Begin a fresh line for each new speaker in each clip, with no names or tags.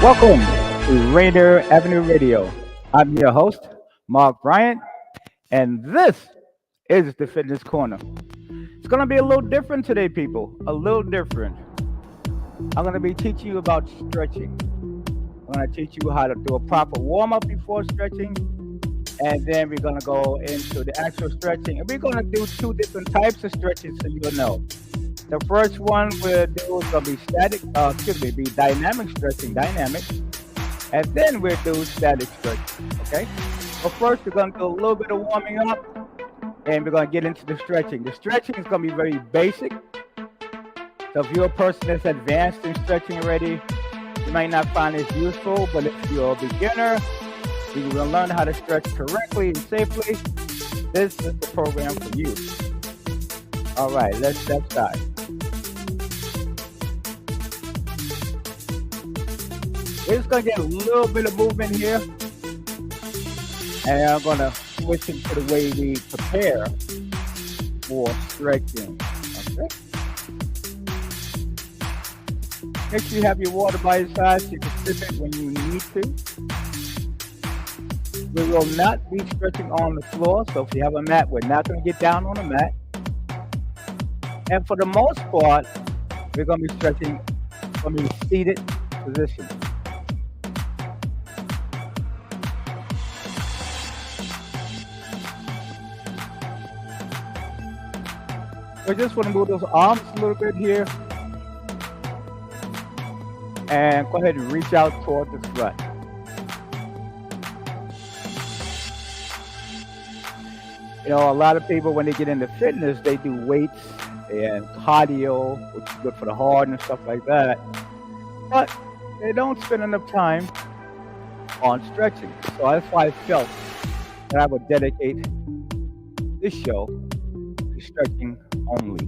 Welcome to Rainier Avenue Radio. I'm your host, Mark Bryant, and this is the Fitness Corner. It's going to be a little different today, people. A little different. I'm going to be teaching you about stretching. I'm going to teach you how to do a proper warm-up before stretching, and then we're going to go into the actual stretching. And we're going to do two different types of stretching so you'll know. The first one we'll do is going to be dynamic stretching, and then we'll do static stretching, okay? But first, we're going to do a little bit of warming up, and we're going to get into the stretching. The stretching is going to be very basic. So if you're a person that's advanced in stretching already, you might not find this useful, but if you're a beginner, you will learn how to stretch correctly and safely. This is the program for you. All right, let's start. We're just going to get a little bit of movement here. And I'm going to switch into the way we prepare for stretching. Okay? Make sure you have your water by your side so you can sip it when you need to. We will not be stretching on the floor, so if you have a mat, we're not going to get down on the mat. And for the most part, we're going to be stretching from a seated position. We just want to move those arms a little bit here. And go ahead and reach out toward the front. You know, a lot of people, when they get into fitness, they do weights and cardio, which is good for the heart and stuff like that. But they don't spend enough time on stretching. So that's why I felt that I would dedicate this show to stretching only.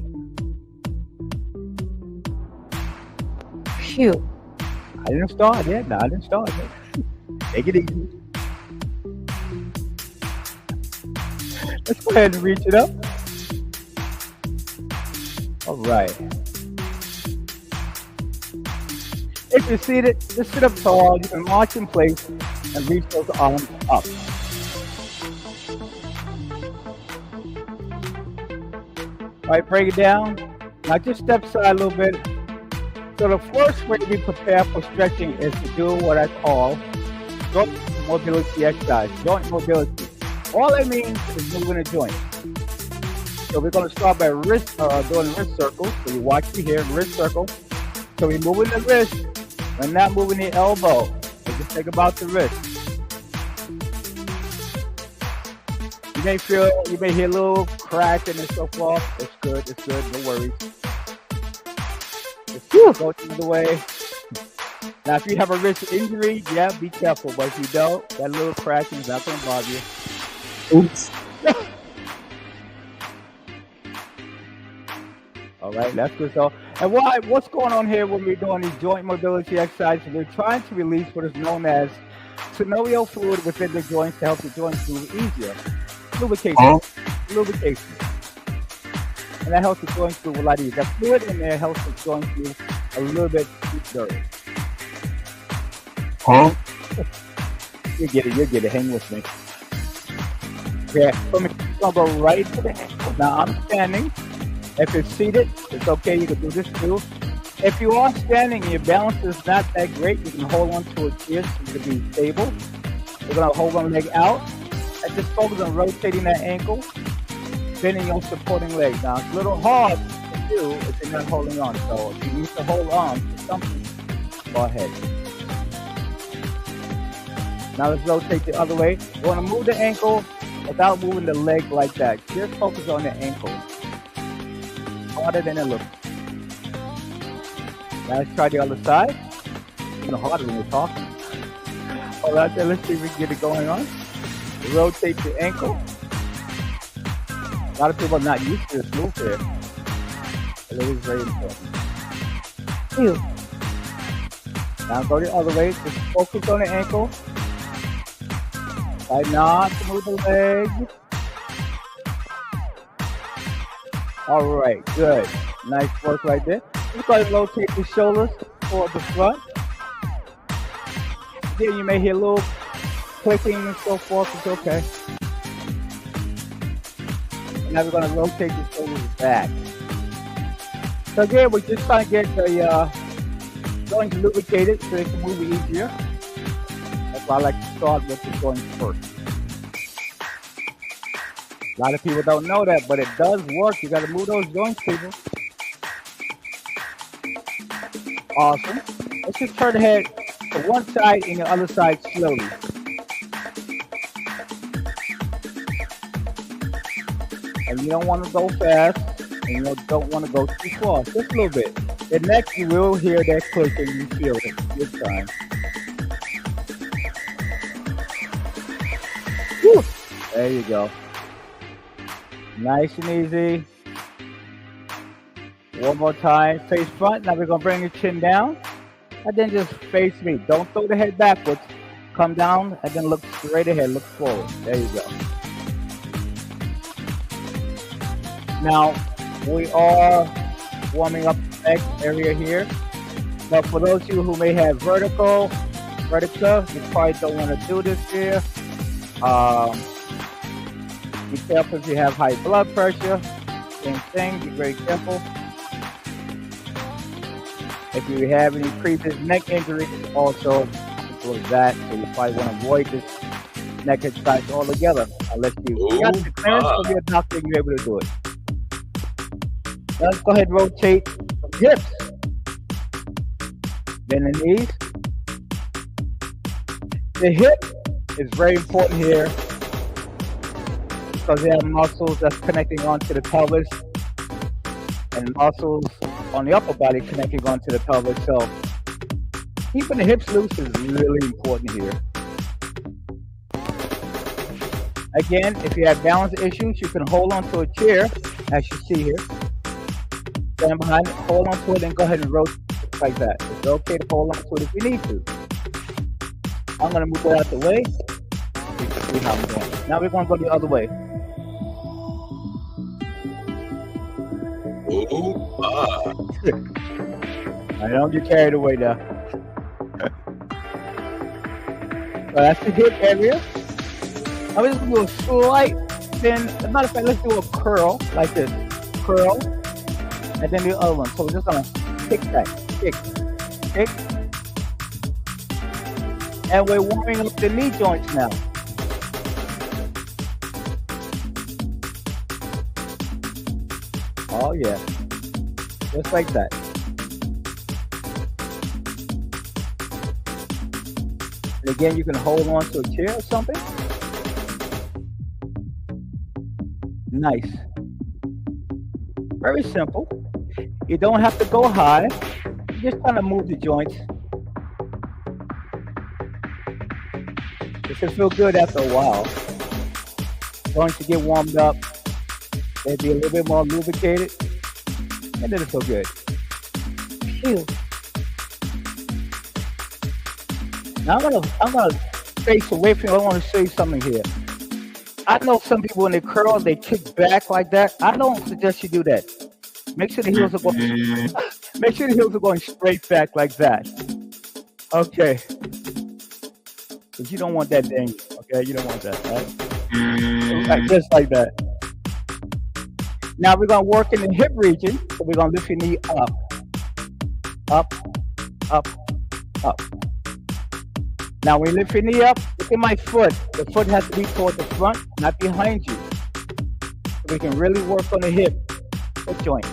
Phew.
I didn't start yet. No, I didn't start yet. Take it easy. Let's go ahead and reach it up. All right. If you're seated, just sit up tall. You can march in place and reach those arms up. All right, break it down. Now just step aside a little bit. So the first way we prepare for stretching is to do what I call joint mobility exercise. Joint mobility. All that means is moving a joint. So we're going to start by doing wrist circles. So you watch me here, wrist circle. So we're moving the wrist. We're not moving the elbow. So just think about the wrist. You may hear a little cracking and so forth. It's good, no worries. Just go the other way. Now, if you have a wrist injury, yeah, be careful. But if you don't, that little cracking is not going to bother you.
Oops.
All right, that's good. So, and what's going on here when we're doing these joint mobility exercises? We're trying to release what is known as synovial fluid within the joints to help the joints move easier. Lubrication. And that helps the joints move a lot easier. That fluid in there helps the joints move a little bit easier. You get it. Hang with me. Yeah, so I'm going to go right to the ankle. Now, I'm standing. If it's seated, it's okay. You can do this too. If you are standing and your balance is not that great, you can hold on to a chair so you can be stable. You're going to hold one leg out and just focus on rotating that ankle, bending your supporting leg. Now, it's a little hard to do if you're not holding on. So if you need to hold on to something, go ahead. Now let's rotate the other way. You want to move the ankle without moving the leg like that. Just focus on the ankle. Harder than it looks. Now let's try the other side. It's harder when you're talking. All right, then let's see if we can get it going on. Rotate the ankle. A lot of people are not used to this move here. But it is very important.
Phew.
Now go the other way. Just focus on the ankle. Try not to move the leg. All right, good. Nice work right there. Just go ahead and rotate the shoulders toward the front. there, you may hear a little clicking and so forth. It's okay. Now we're going to rotate the shoulders back. So again, we're just trying to get the joints lubricated so they can move easier. That's why I like to start with the joints first. A lot of people don't know that, but it does work. You got to move those joints, people. Awesome. Let's just turn the head to one side and the other side slowly. And you don't want to go fast, and you don't want to go too far. Just a little bit. And next, you will hear that click and you feel it. Good time. Whew. There you go. Nice and easy. One more time. Face front. Now we're going to bring your chin down. And then just face me. Don't throw the head backwards. Come down and then look straight ahead. Look forward. There you go. Now, we are warming up the neck area here. But for those of you who may have vertigo, you probably don't want to do this here. Be careful if you have high blood pressure. Same thing, be very careful. If you have any previous neck injuries, also include that. So you probably want to avoid this neck exercise altogether unless you got the clearance from your doctor and you're able to do it. Let's go ahead and rotate the hips. Bend the knees. The hip is very important here because they have muscles that's connecting onto the pelvis and muscles on the upper body connecting onto the pelvis. So keeping the hips loose is really important here. Again, if you have balance issues, you can hold onto a chair, as you see here. Stand behind it, hold on to it, and go ahead and rotate it like that. It's okay to hold on to it if you need to. I'm going to move it out the way. You can see how I'm doing. Now we're going to go the other way. I don't get carried away now. So that's the hip area. Now we're just going to do a slight spin. As a matter of fact, let's do a curl like this. Curl. And then the other one. So we're just going to kick back. Kick. Kick. And we're warming up the knee joints now. Oh, yeah. Just like that. And again, you can hold on to a chair or something. Nice. Very simple. You don't have to go high. You just kind of move the joints. It should feel good after a while. Joints to get warmed up. They'll be a little bit more lubricated. And then it'll feel good. Ew. Now I'm gonna face away from you. I want to show you something here. I know some people when they curl, they kick back like that. I don't suggest you do that. Make sure the heels are going. Make sure the heels are going straight back like that. Okay. Because you don't want that thing. Okay, you don't want that. Right? Right, just like that. Now we're gonna work in the hip region. So we're gonna lift your knee up, up, up, up. Now when you lift your knee up, look at my foot. The foot has to be toward the front, not behind you. So we can really work on the hip joint.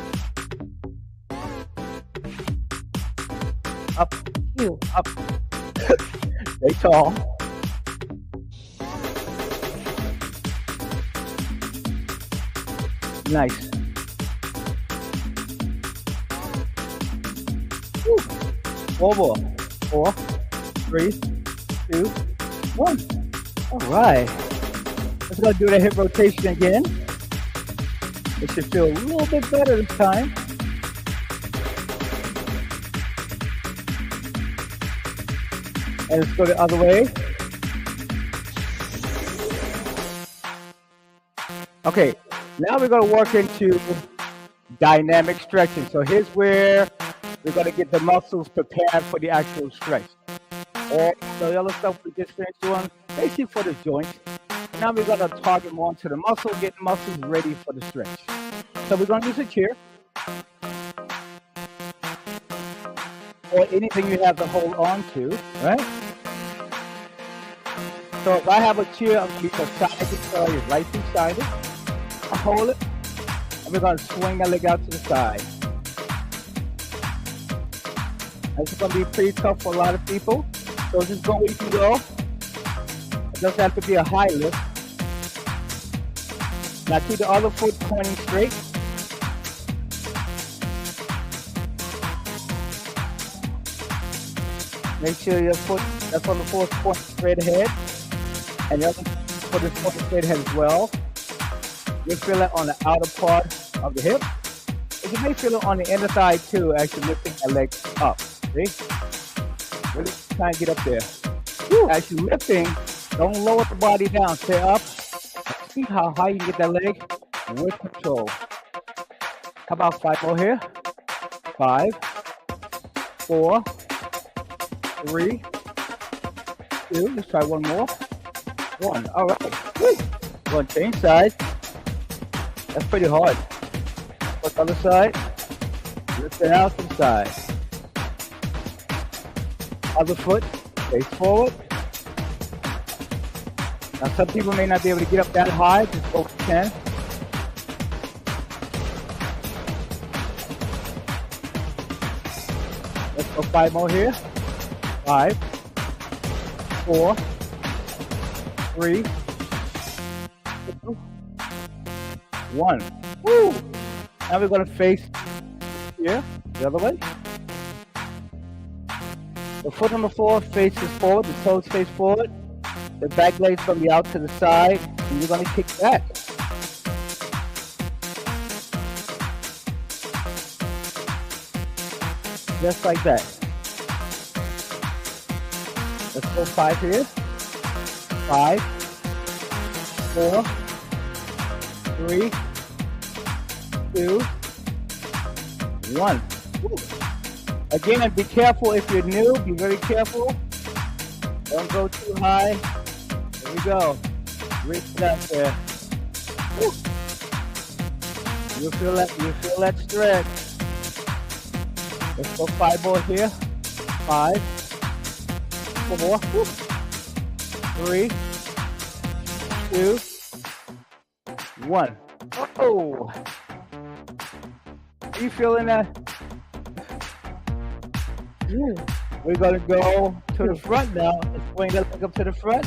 Up, up. Stay tall. Nice. Woo. 4 more. 4, 3, 2, 1. All right. Let's go do the hip rotation again. It should feel a little bit better this time. And let's go the other way. Okay, now we're going to work into dynamic stretching. So here's where we're going to get the muscles prepared for the actual stretch. All the other stuff we just finished doing, basically for the joints. Now we're gonna target more into the muscle, get muscles ready for the stretch. So we're gonna use a chair or anything you have to hold on to, right? So if I have a chair, I'm gonna be side right sided. I hold it, and we're gonna swing that leg out to the side. This is gonna be pretty tough for a lot of people. So just go where you can go. It doesn't have to be a high lift. Now keep the other foot pointing straight. Make sure your foot, that's on the foot, pointing straight ahead. And your other foot is pointing straight ahead as well. You'll feel it on the outer part of the hip. And you may feel it on the inner side too, as you're lifting that leg up. See? Really try and get up there. As you're lifting, don't lower the body down. Stay up. See how high you can get that leg with control. How about 5 more here? 5, 4, 3, 2. Let's try one more. 1. All right. Woo. Going to change sides. That's pretty hard. Look on the other side. Lift it out to the side. Other foot, face forward. Now some people may not be able to get up that high, just go for 10. Let's go 5 more here. 5, 4, 3, 2, 1. Woo! Now we're gonna face here, the other way. The foot on the floor faces forward, the toes face forward. The back leg's gonna be out to the side, and you're gonna kick back. Just like that. Let's go 5 here. 5, 4, 3, 2, 1. Woo. Again, be careful if you're new. Be very careful. Don't go too high. Here we go. Reach that there. Woo. You feel that? You feel that stretch? Let's go 5 more here. 5, 4, 3, 2, 1. Oh! Are you feeling that? We're gonna go to the front now and swing that leg up to the front.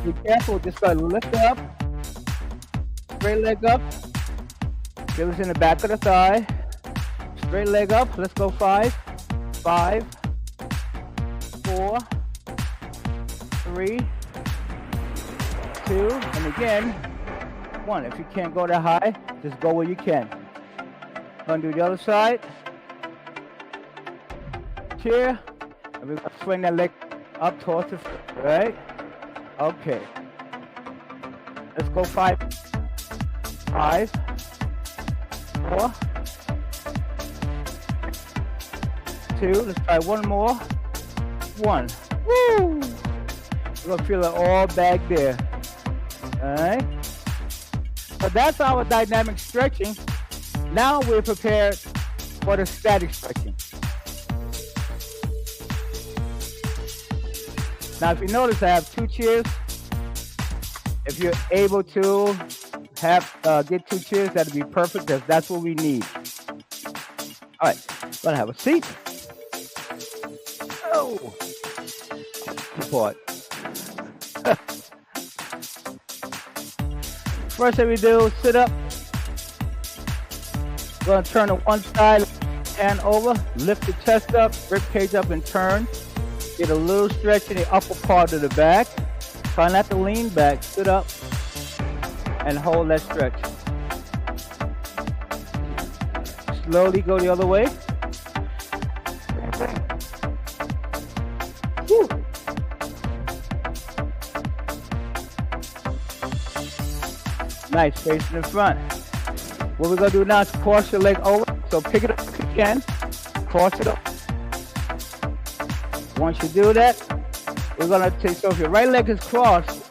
Be careful, just gotta lift it up. Straight leg up. Feel this in the back of the thigh. Straight leg up. Let's go 5, 5, 4, 3, 2, and again, 1. If you can't go that high, just go where you can. Gonna do the other side. Chair, and we're gonna swing that leg up towards the foot, right? Okay. Let's go 5, 5, 4, 2. Let's try one more. 1. Woo! We're gonna feel it all back there. All right. So that's our dynamic stretching. Now we're prepared for the static stretching. Now, if you notice, I have 2 chairs. If you're able to get 2 chairs, that'd be perfect, because that's what we need. All right, gonna have a seat. Oh, support. First thing we do, sit up. Gonna turn to one side, hand over, lift the chest up, rib cage up, and turn. Get a little stretch in the upper part of the back. Try not to lean back. Sit up and hold that stretch. Slowly go the other way. Woo. Nice, facing in front. What we're gonna do now is cross your leg over. So pick it up if you can. Cross it up. Once you do that, We're gonna take, so if your right leg is crossed,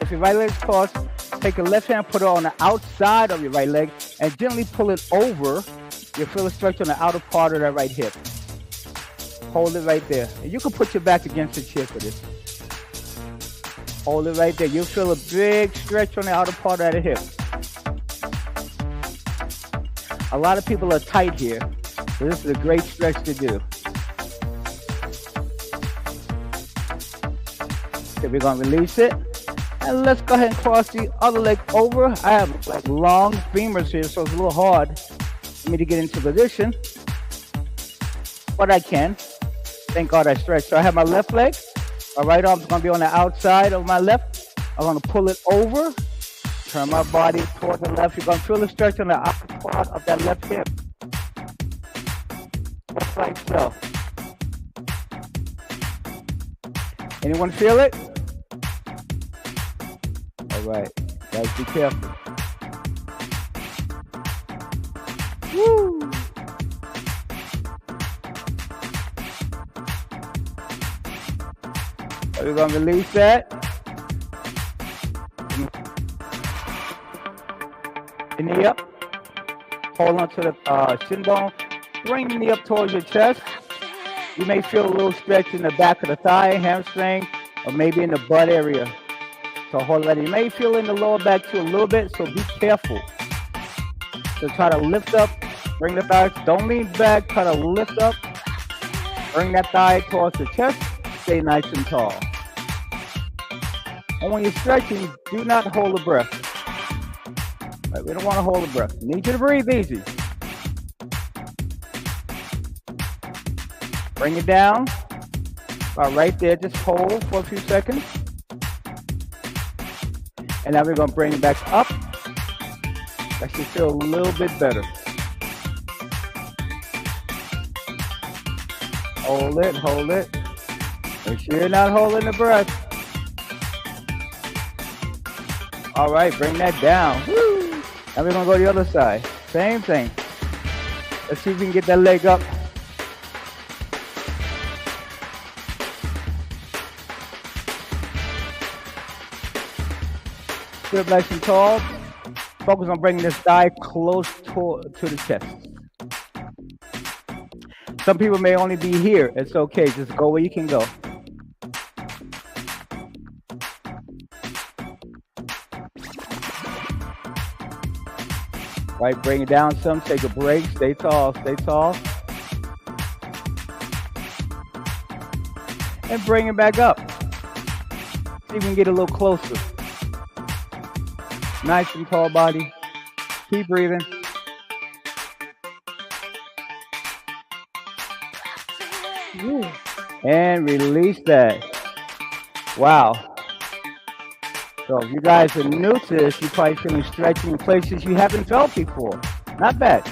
take your left hand, put it on the outside of your right leg, and gently pull it over. You'll feel a stretch on the outer part of that right hip. Hold it right there. And you can put your back against the chair for this. Hold it right there. You'll feel a big stretch on the outer part of that hip. A lot of people are tight here, so this is a great stretch to do. Okay, we're gonna release it. And let's go ahead and cross the other leg over. I have like long femurs here, so it's a little hard for me to get into position. But I can. Thank God I stretched. So I have my left leg. My right arm's gonna be on the outside of my left. I'm gonna pull it over. Turn my body toward the left. You're gonna feel the stretch on the upper part of that left hip. Just like so. Anyone feel it? All right, guys, be careful. Woo! So we're gonna release that. The knee up. Hold on to the shin bone. Bring the knee up towards your chest. You may feel a little stretch in the back of the thigh, hamstring, or maybe in the butt area. So hold that. You may feel in the lower back too a little bit, so be careful. So try to lift up, bring the thighs. Don't lean back, try to lift up. Bring that thigh towards the chest. Stay nice and tall. And when you're stretching, do not hold the breath. Right, we don't want to hold the breath. We need you to breathe easy. Bring it down. About right there, just hold for a few seconds. And now we're going to bring it back up. That should feel a little bit better. Hold it, hold it. Make sure you're not holding the breath. All right, bring that down. Woo! Now we're going to go to the other side. Same thing. Let's see if we can get that leg up. Sit up nice and tall. Focus on bringing this thigh close to the chest. Some people may only be here. It's okay. Just go where you can go. Right, bring it down some. Take a break. Stay tall. Stay tall. And bring it back up. See if we can get a little closer. Nice and tall body. Keep breathing. Ooh. And release that. Wow. So if you guys are new to this, you're probably feeling stretching in places you haven't felt before. Not bad.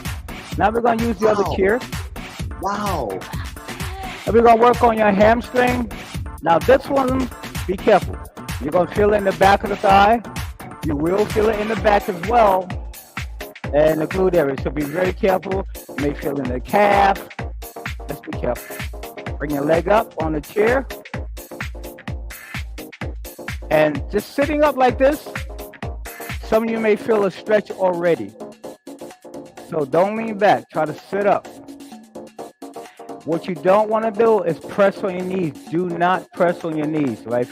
Now we're going to use the other chair.
Wow.
And we're going to work on your hamstring. Now this one, be careful. You're going to feel it in the back of the thigh. You will feel it in the back as well, and the glute area. So be very careful. You may feel it in the calf. Just be careful. Bring your leg up on the chair. And just sitting up like this, some of you may feel a stretch already. So don't lean back. Try to sit up. What you don't want to do is press on your knees. Do not press on your knees, right?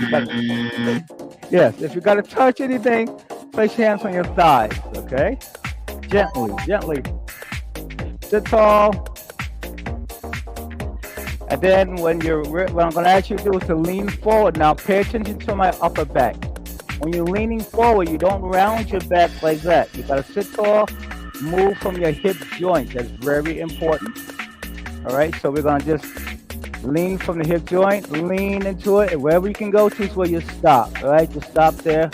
Yes, if you got to touch anything, place your hands on your thighs, okay? Gently, gently. Sit tall. And then what I'm going to ask you to do is to lean forward. Now pay attention to my upper back. When you're leaning forward, you don't round your back like that. You got to sit tall, move from your hip joint. That's very important. All right, so we're going to just lean from the hip joint, lean into it, and wherever you can go to is where you stop. All right, just stop there.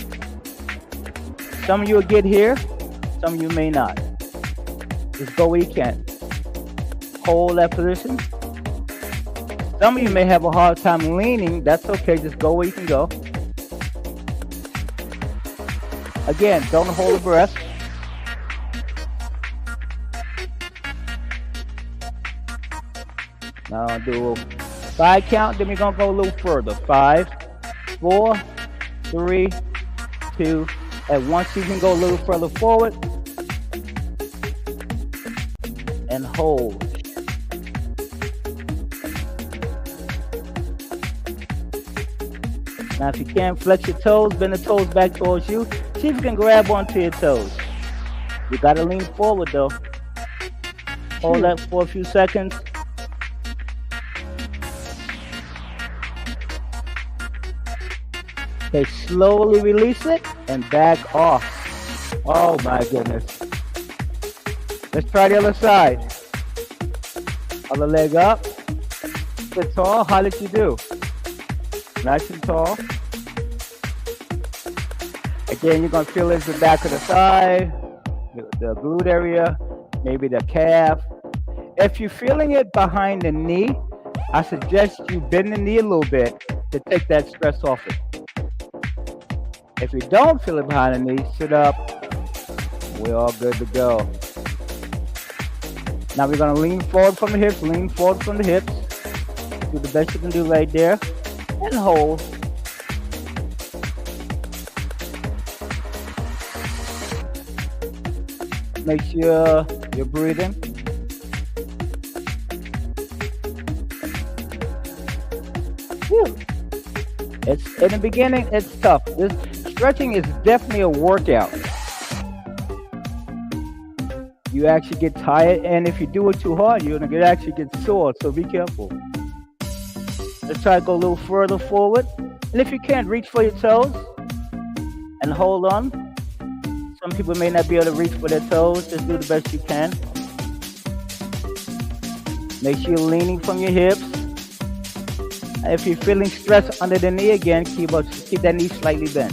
Some of you will get here, some of you may not. Just go where you can. Hold that position. Some of you may have a hard time leaning. That's okay, just go where you can go. Again, don't hold the breath. Now I'll do a 5 count, then we're going to go a little further. 5, 4, 3, 2, and once you can go a little further forward and hold. Now if you can't flex your toes, bend the toes back towards you. See if you can grab onto your toes. You gotta lean forward though. Hold that for a few seconds. Okay, slowly release it and back off. Oh my goodness. Let's try the other side. Other leg up. Sit tall. How did you do? Nice and tall. Again, you're going to feel it's the back of the thigh, the glute area, maybe the calf. If you're feeling it behind the knee, I suggest you bend the knee a little bit to take that stress off it. If you don't feel it behind the knee, sit up. We're all good to go. Now we're going to lean forward from the hips, lean forward from the hips. Do the best you can do right there. And hold. Make sure you're breathing. Whew. It's in the beginning, it's tough. This stretching is definitely a workout. You actually get tired, and if you do it too hard, you're gonna actually get sore. So be careful. Let's try to go a little further forward. And if you can't, reach for your toes and hold on. Some people may not be able to reach for their toes. Just do the best you can. Make sure you're leaning from your hips. And if you're feeling stress under the knee again, keep that knee slightly bent.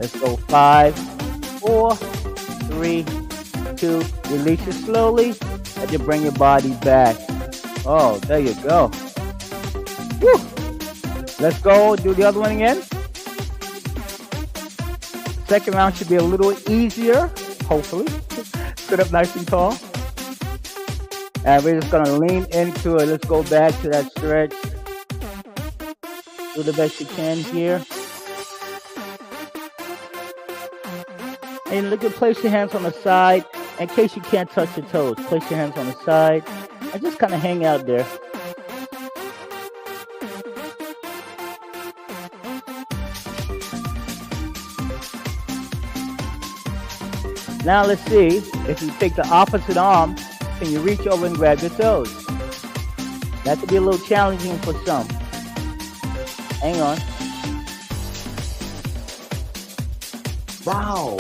Let's go 5, 4, 3, 2. Release it slowly. And you bring your body back. Oh, there you go. Woo. Let's go do the other one again. Second round should be a little easier, hopefully. Sit up nice and tall. And we're just gonna lean into it. Let's go back to that stretch. Do the best you can here. And look at, place your hands on the side. In case you can't touch your toes, place your hands on the side and just kind of hang out there. Now let's see if you take the opposite arm, can you reach over and grab your toes? That could be a little challenging for some. Hang on.
Wow.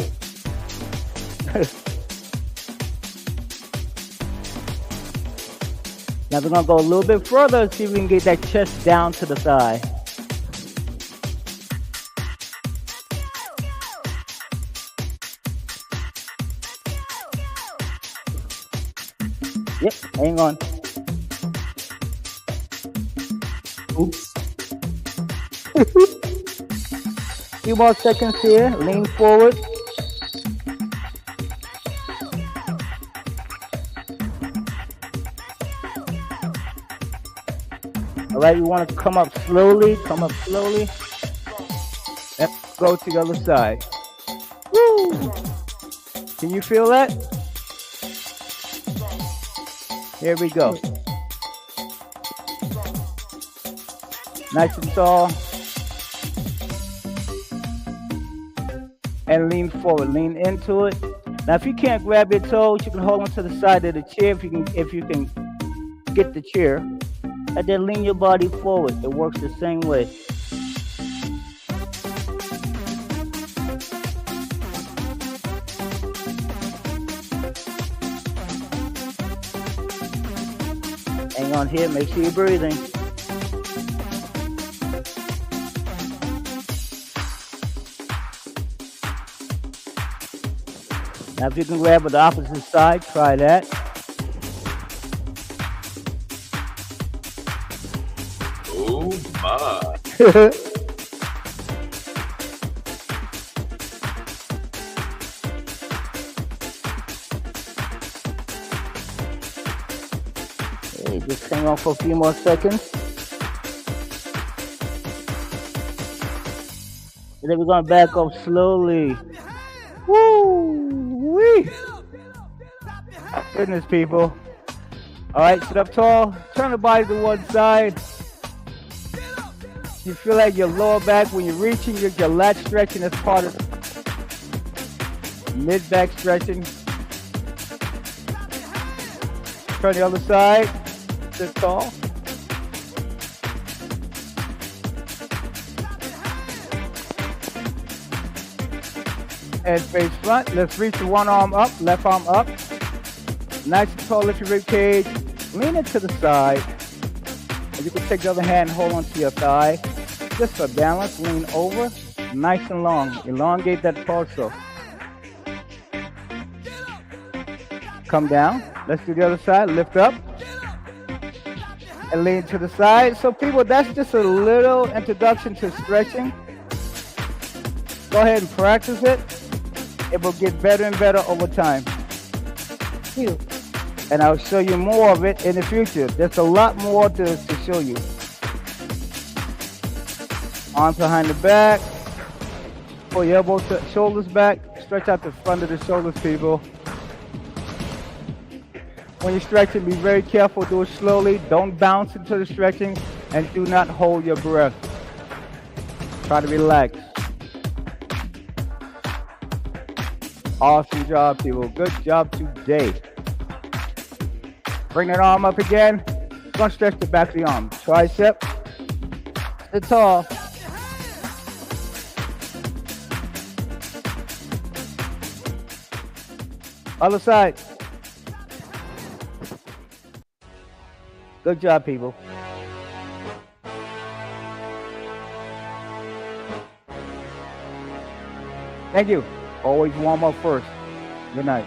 Now we're gonna go a little bit further and see if we can get that chest down to the thigh. Yep, hang on.
Oops.
Few more seconds here. Lean forward. All right, you want to come up slowly. Come up slowly. And go to the other side. Woo! Can you feel that? Here we go. Nice and tall. And lean forward. Lean into it. Now, if you can't grab your toes, you can hold on to the side of the chair if you can get the chair. And then lean your body forward. It works the same way. Hang on here, make sure you're breathing. Now if you can grab with the opposite side, try that.
Oh my.
Okay, just hang on for a few more seconds. And then we're gonna back up slowly. Woo! Wee! Goodness, people. All right, sit up tall. Turn the body to one side. You feel like your lower back when you're reaching, your lat stretching as part of mid back stretching. Turn the other side. Sit tall. Head face front. Let's reach the one arm up, left arm up. Nice and tall, lift your rib cage. Lean it to the side. And you can take the other hand and hold onto your thigh. Just for balance, lean over. Nice and long. Elongate that torso. Come down. Let's do the other side. Lift up. And lean to the side. So people, that's just a little introduction to stretching. Go ahead and practice it. It will get better and better over time. And I'll show you more of it in the future. There's a lot more to show you. Arms behind the back. Pull your elbows, shoulders back. Stretch out the front of the shoulders, people. When you're stretching, be very careful. Do it slowly. Don't bounce into the stretching. And do not hold your breath. Try to relax. Awesome job, people. Good job today. Bring that arm up again. We're going to stretch the back of the arm. Tricep. Sit tall. Other side. Good job, people. Thank you. Always warm up first. Good night.